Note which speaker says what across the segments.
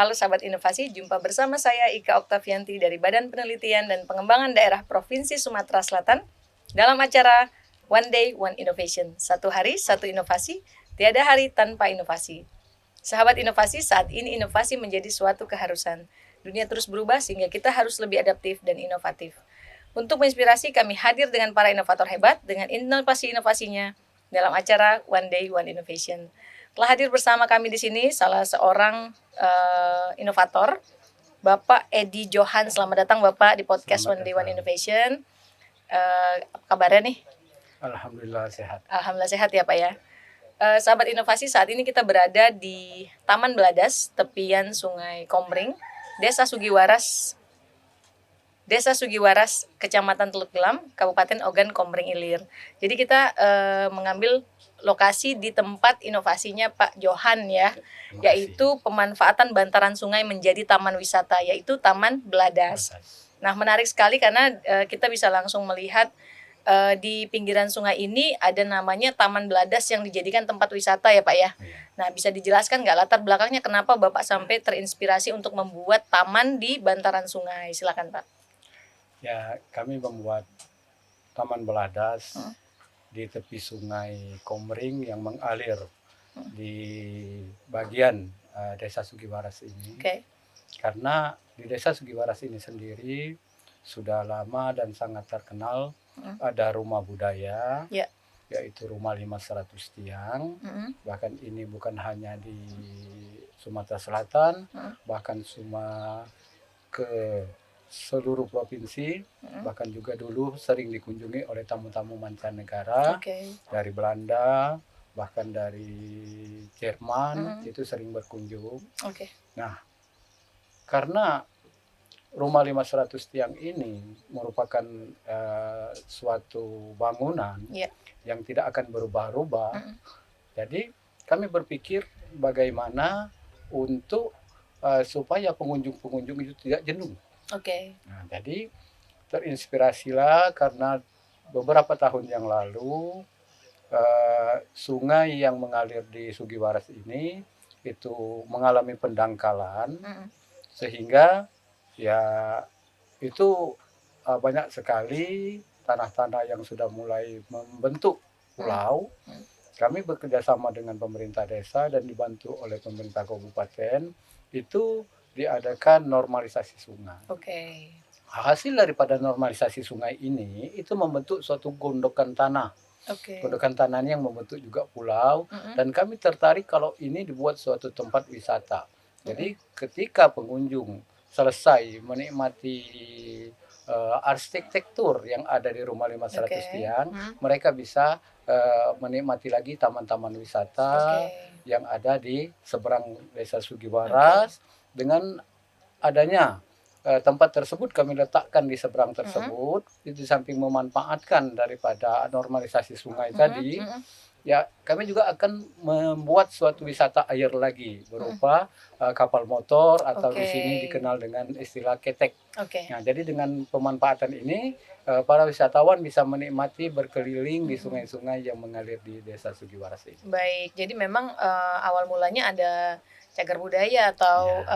Speaker 1: Halo sahabat inovasi, jumpa bersama saya Ika Oktavianti dari Badan Penelitian dan Pengembangan Daerah Provinsi Sumatera Selatan dalam acara One Day One Innovation. Satu hari, satu inovasi, tiada hari tanpa inovasi. Sahabat inovasi, saat ini inovasi menjadi suatu keharusan. Dunia terus berubah sehingga kita harus lebih adaptif dan inovatif. Untuk menginspirasi, kami hadir dengan para inovator hebat dengan inovasi-inovasinya dalam acara One Day One Innovation. Telah hadir bersama kami di sini salah seorang inovator, Bapak Edi Johan. Selamat datang Bapak di podcast One Day One Innovation. Apa kabarnya nih?
Speaker 2: Alhamdulillah sehat.
Speaker 1: Alhamdulillah sehat ya Pak ya. Sahabat inovasi, saat ini kita berada di Taman Beladas, tepian Sungai Komring, Desa Sugiwaras, Kecamatan Teluk Gelam, Kabupaten Ogan Komering Ilir. Jadi kita mengambil lokasi di tempat inovasinya Pak Johan ya, yaitu pemanfaatan bantaran sungai menjadi taman wisata, yaitu Taman Beladas. Nah, menarik sekali karena kita bisa langsung melihat di pinggiran sungai ini ada namanya Taman Beladas yang dijadikan tempat wisata ya Pak ya. Nah, bisa dijelaskan nggak latar belakangnya kenapa Bapak sampai terinspirasi untuk membuat taman di bantaran sungai? Silakan Pak.
Speaker 2: Ya, kami membuat Taman Beladas di tepi Sungai Komering yang mengalir di bagian Desa Sugiwaras ini. Karena di Desa Sugiwaras ini sendiri sudah lama dan sangat terkenal ada rumah budaya, yaitu rumah 500 tiang. Bahkan ini bukan hanya di Sumatera Selatan, bahkan ke seluruh provinsi, bahkan juga dulu sering dikunjungi oleh tamu-tamu mancanegara dari Belanda, bahkan dari Jerman, itu sering berkunjung. Nah, karena rumah 500 tiang ini merupakan suatu bangunan yang tidak akan berubah-ubah, jadi kami berpikir bagaimana untuk supaya pengunjung-pengunjung itu tidak jenuh. Nah, jadi terinspirasilah karena beberapa tahun yang lalu sungai yang mengalir di Sugiwaras ini itu mengalami pendangkalan, sehingga ya itu banyak sekali tanah-tanah yang sudah mulai membentuk pulau. Kami bekerjasama dengan pemerintah desa dan dibantu oleh pemerintah kabupaten, itu diadakan normalisasi sungai. Hasil daripada normalisasi sungai ini itu membentuk suatu gondokan tanah. Gondokan tanah yang membentuk juga pulau, dan kami tertarik kalau ini dibuat suatu tempat wisata. Jadi ketika pengunjung selesai menikmati arsitektur yang ada di rumah 500 tiang, mereka bisa menikmati lagi taman-taman wisata yang ada di seberang Desa Sugiwaras. Dengan adanya tempat tersebut kami letakkan di seberang tersebut, di samping memanfaatkan daripada normalisasi sungai tadi, ya kami juga akan membuat suatu wisata air lagi berupa kapal motor atau di sini dikenal dengan istilah ketek. Nah, jadi dengan pemanfaatan ini para wisatawan bisa menikmati berkeliling di sungai-sungai yang mengalir di Desa Sugiwaras ini.
Speaker 1: Baik, jadi memang awal mulanya ada cagar budaya atau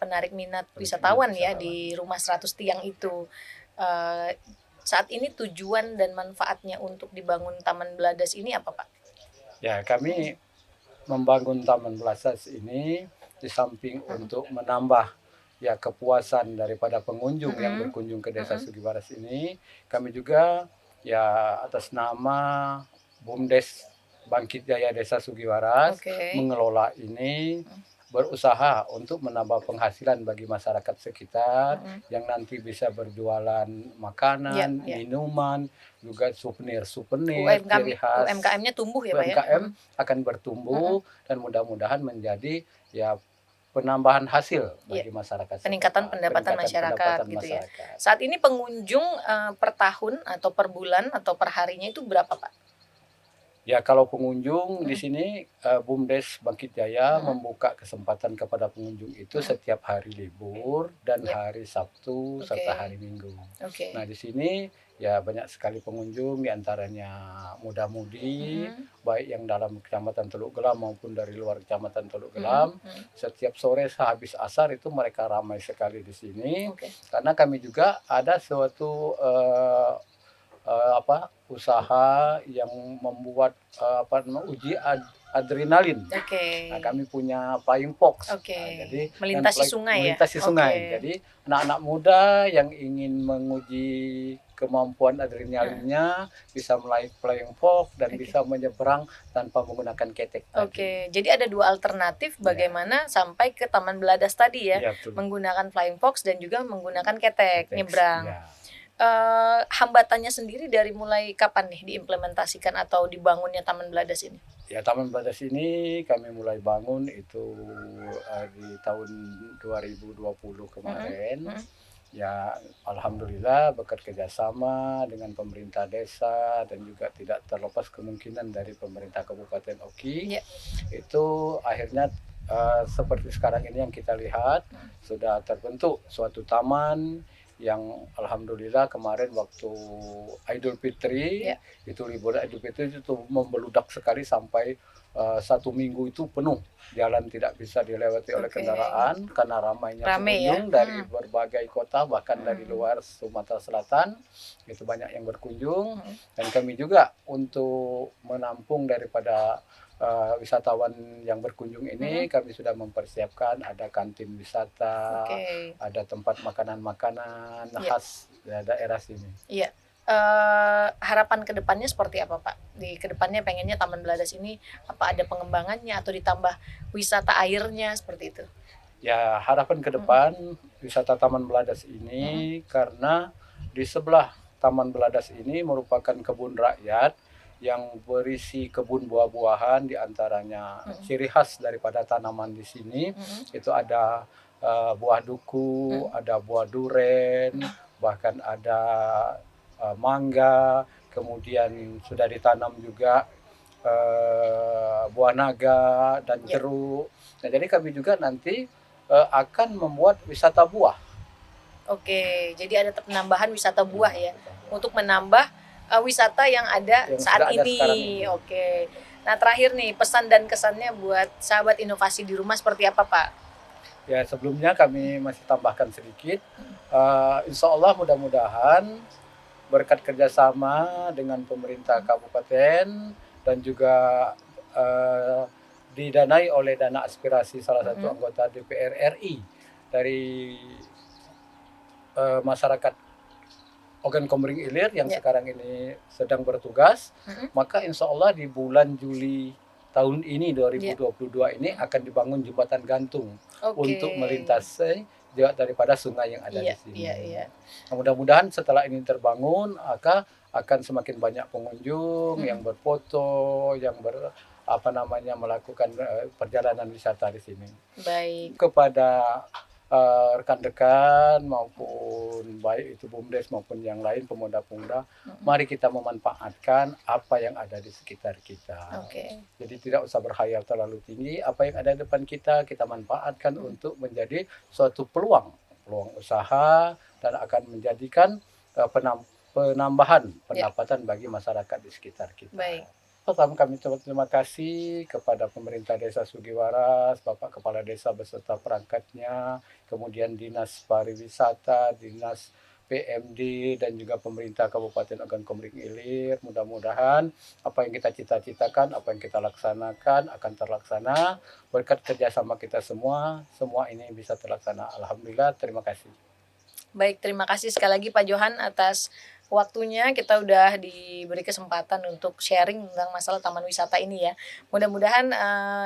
Speaker 1: penarik minat wisatawan ya di rumah 100 tiang itu. Saat ini tujuan dan manfaatnya untuk dibangun Taman Beladas ini apa Pak?
Speaker 2: Ya, kami membangun Taman Beladas ini di samping untuk menambah ya kepuasan daripada pengunjung yang berkunjung ke Desa Sugiwaras ini, kami juga ya atas nama BUMDes Bangkit Jaya Desa Sugiwaras mengelola ini, berusaha untuk menambah penghasilan bagi masyarakat sekitar yang nanti bisa berjualan makanan, minuman, juga souvenir ciri khas.
Speaker 1: UMKM-nya tumbuh ya Pak ya?
Speaker 2: UMKM akan bertumbuh dan mudah-mudahan menjadi ya penambahan hasil bagi masyarakat.
Speaker 1: Peningkatan pendapatan masyarakat gitu ya. Saat ini pengunjung per tahun atau per bulan atau per harinya itu berapa Pak?
Speaker 2: Ya kalau pengunjung di sini BUMDes Bangkit Jaya
Speaker 1: Mm-mm.
Speaker 2: membuka kesempatan kepada pengunjung itu
Speaker 1: Mm-mm.
Speaker 2: setiap hari libur dan
Speaker 1: Yep.
Speaker 2: hari Sabtu
Speaker 1: Oke.
Speaker 2: serta hari Minggu.
Speaker 1: Oke.
Speaker 2: Nah di sini ya banyak sekali pengunjung, diantaranya muda-mudi,
Speaker 1: Mm-mm.
Speaker 2: baik yang dalam Kecamatan Teluk Gelam maupun dari luar Kecamatan Teluk
Speaker 1: Mm-mm.
Speaker 2: Gelam.
Speaker 1: Mm-mm.
Speaker 2: Setiap sore sehabis asar itu mereka ramai sekali di sini,
Speaker 1: Oke.
Speaker 2: karena kami juga ada suatu usaha yang membuat adrenalin.
Speaker 1: Oke.
Speaker 2: Nah, kami punya flying fox.
Speaker 1: Oke.
Speaker 2: Nah, jadi
Speaker 1: Melintasi sungai ya?
Speaker 2: melintasi sungai.
Speaker 1: Oke.
Speaker 2: Jadi anak-anak muda yang ingin menguji kemampuan adrenalinnya bisa menaik flying fox dan
Speaker 1: Oke.
Speaker 2: bisa menyeberang tanpa menggunakan ketek tadi.
Speaker 1: Oke, jadi ada dua alternatif bagaimana sampai ke Taman Beladas tadi ya,
Speaker 2: Iya, betul.
Speaker 1: menggunakan flying fox dan juga menggunakan ketek,
Speaker 2: Ketek,
Speaker 1: nyebrang.
Speaker 2: ya.
Speaker 1: Hambatannya sendiri dari mulai kapan nih diimplementasikan atau dibangunnya Taman Beladas ini?
Speaker 2: Ya, Taman Beladas ini kami mulai bangun itu di tahun 2020 kemarin. Ya, alhamdulillah bekerja sama dengan pemerintah desa dan juga tidak terlepas kemungkinan dari pemerintah Kabupaten Oki.
Speaker 1: Ya.
Speaker 2: Itu akhirnya seperti sekarang ini yang kita lihat sudah terbentuk suatu taman yang alhamdulillah kemarin waktu Idul Fitri,
Speaker 1: Ya.
Speaker 2: itu libur Idul Fitri itu membeludak sekali sampai 1 minggu itu penuh, jalan tidak bisa dilewati oleh
Speaker 1: Oke.
Speaker 2: kendaraan karena ramainya
Speaker 1: Rame ya?
Speaker 2: pengunjung dari berbagai kota, bahkan dari luar Sumatera Selatan itu banyak yang berkunjung. Dan kami juga untuk menampung daripada wisatawan yang berkunjung ini kami sudah mempersiapkan ada kantin wisata,
Speaker 1: Oke.
Speaker 2: ada tempat makanan-makanan
Speaker 1: Iya.
Speaker 2: khas daerah sini.
Speaker 1: Iya. Harapan kedepannya seperti apa Pak? Di kedepannya pengennya Taman Beladas ini apa ada pengembangannya atau ditambah wisata airnya seperti itu?
Speaker 2: Ya, harapan ke depan wisata Taman Beladas ini karena di sebelah Taman Beladas ini merupakan kebun rakyat yang berisi kebun buah-buahan, diantaranya ciri khas daripada tanaman di sini itu ada buah duku, ada buah duren, bahkan ada mangga, kemudian sudah ditanam juga buah naga dan jeruk. Nah, jadi kami juga nanti akan membuat wisata buah.
Speaker 1: Oke, jadi ada penambahan wisata buah ya, untuk menambah wisata yang ada
Speaker 2: Yang
Speaker 1: saat
Speaker 2: sudah ada
Speaker 1: ini.
Speaker 2: sekarang ini.
Speaker 1: Oke. Nah terakhir nih pesan dan kesannya buat sahabat inovasi di rumah seperti apa Pak?
Speaker 2: Ya, sebelumnya kami masih tambahkan sedikit. Insya Allah mudah-mudahan berkat kerjasama dengan pemerintah kabupaten dan juga didanai oleh dana aspirasi salah satu anggota DPR RI dari masyarakat Ogan Komering Ilir yang sekarang ini sedang bertugas, maka insya Allah di bulan Juli tahun ini 2022 ini akan dibangun jembatan gantung untuk melintasi daripada sungai yang ada di sini. Nah, mudah-mudahan setelah ini terbangun akan semakin banyak pengunjung yang berfoto, yang melakukan perjalanan wisata di sini.
Speaker 1: Baik.
Speaker 2: Kepada rekan-rekan maupun baik itu BUMDes maupun yang lain pemuda-pemuda, mari kita memanfaatkan apa yang ada di sekitar kita. Jadi tidak usah berkhayal terlalu tinggi, apa yang ada di depan kita manfaatkan untuk menjadi suatu peluang usaha dan akan menjadikan penambahan pendapatan bagi masyarakat di sekitar kita.
Speaker 1: Baik.
Speaker 2: Pertama kami terima kasih kepada pemerintah desa Sugiwaras, Bapak Kepala Desa beserta perangkatnya, kemudian Dinas Pariwisata, Dinas PMD, dan juga pemerintah Kabupaten Ogan Komering Ilir. Mudah-mudahan apa yang kita cita-citakan, apa yang kita laksanakan akan terlaksana. Berkat kerjasama kita semua ini bisa terlaksana. Alhamdulillah, terima kasih.
Speaker 1: Baik, terima kasih sekali lagi Pak Johan atas waktunya. Kita udah diberi kesempatan untuk sharing tentang masalah taman wisata ini ya. Mudah-mudahan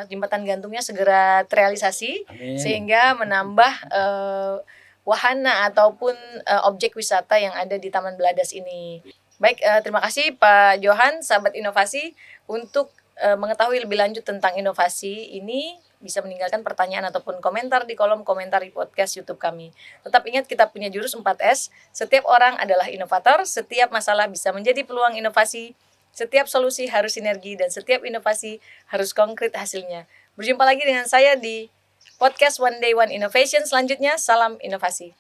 Speaker 1: jembatan gantungnya segera terrealisasi. Amin. Sehingga menambah wahana ataupun objek wisata yang ada di Taman Beladas ini. Baik, terima kasih Pak Johan, sahabat inovasi. Untuk mengetahui lebih lanjut tentang inovasi ini, bisa meninggalkan pertanyaan ataupun komentar di kolom komentar di podcast YouTube kami. Tetap ingat kita punya jurus 4S, setiap orang adalah inovator, setiap masalah bisa menjadi peluang inovasi, Setiap solusi harus sinergi dan setiap inovasi harus konkret hasilnya. Berjumpa lagi dengan saya di podcast One Day One Innovation selanjutnya. Salam inovasi.